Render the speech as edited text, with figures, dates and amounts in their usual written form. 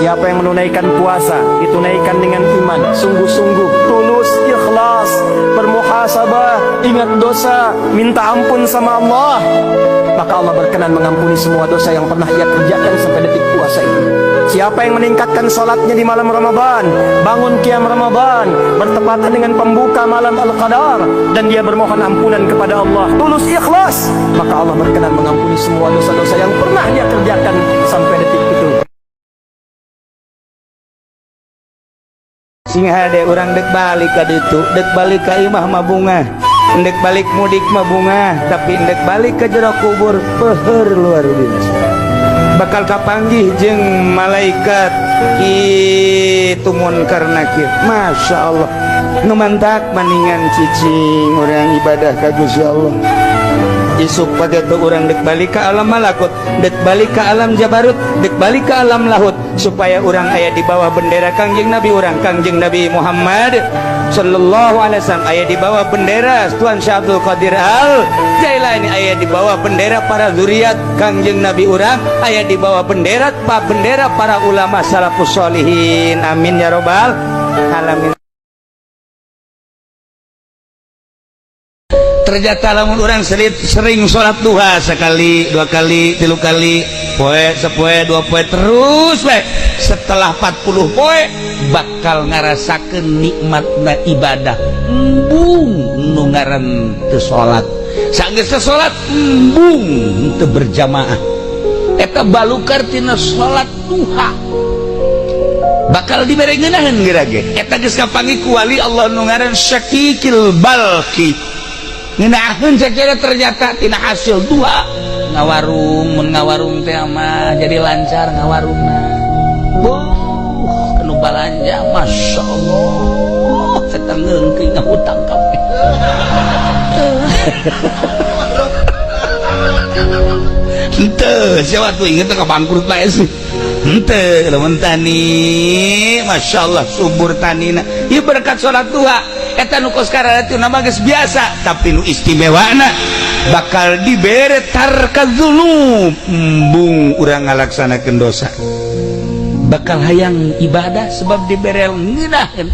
Siapa yang menunaikan puasa, ditunaikan dengan iman, sungguh-sungguh, tulus, ikhlas, bermuhasabah, ingat dosa, minta ampun sama Allah, maka Allah berkenan mengampuni semua dosa yang pernah ia kerjakan sampai detik puasa itu. Siapa yang meningkatkan sholatnya di malam Ramadan, bangun qiyam Ramadan, bertepatan dengan pembuka malam Al-Qadar, dan dia bermohon ampunan kepada Allah, tulus ikhlas, maka Allah berkenan mengampuni semua dosa-dosa yang pernah dia kerjakan sampai detik itu. Singa de orang dek balik ka ditu, dek balik ka imah mah bunga, dek balik mudik mah bunga, tapi dek balik ke jero kubur peuheur luar biasa. Bakal kapanggih jeung malaikat kitu munkar nakir. Masya Allah, nu mantak maningan cicing orang ibadah ka Gusti Allah. Isuk pada tu orang dek balik ke alam malakut, dek balik ke alam jabarut, dek balik ke alam lahut, supaya orang aya di bawah bendera Kangjeng Nabi orang, Kangjeng Nabi Muhammad sallallahu alaihi wasallam, aya di bawah bendera Tuan Syekh Abdul Qadir Al Jailani, aya di bawah bendera para zuriat Kangjeng Nabi orang, aya di bawah bendera para ulama salafus sholihin. Amin ya robbal alamin. Ternyata lamun orang sering sholat duha sekali, dua kali, tilu kali, poe, sepoe, dua poe, terus we. Setelah 40 poe bakal ngarasakeun nikmatna ibadah. Embung nu ngaran teu sholat, sanggeus teu sholat embung teu berjamaah. Eta balukar tina sholat duha bakal dibere ngeunaheun geura ge. Eta geus kapanggih ku wali Allah nu ngaran Syakikil Balqi. Ngeunaheun sacara ternyata tina hasil duha ngawarung, mun ngawarung teh mah jadi lancar ngawarungna. Kanu balanja Masya Allah, eta ngeungkeung ngahutang kabeh. Henteu siapa tuh inget ka bangkrut bae sih. Henteu lamun tani Masya Allah subur tanina. Ieu berkat salat duha. Eta nu kos karatu nama geus biasa, tapi nu istimewana bakal dibere tarkadzunub, embung urang ngalaksanakeun dosa, bakal hayang ibadah sebab dibere ngeunaheun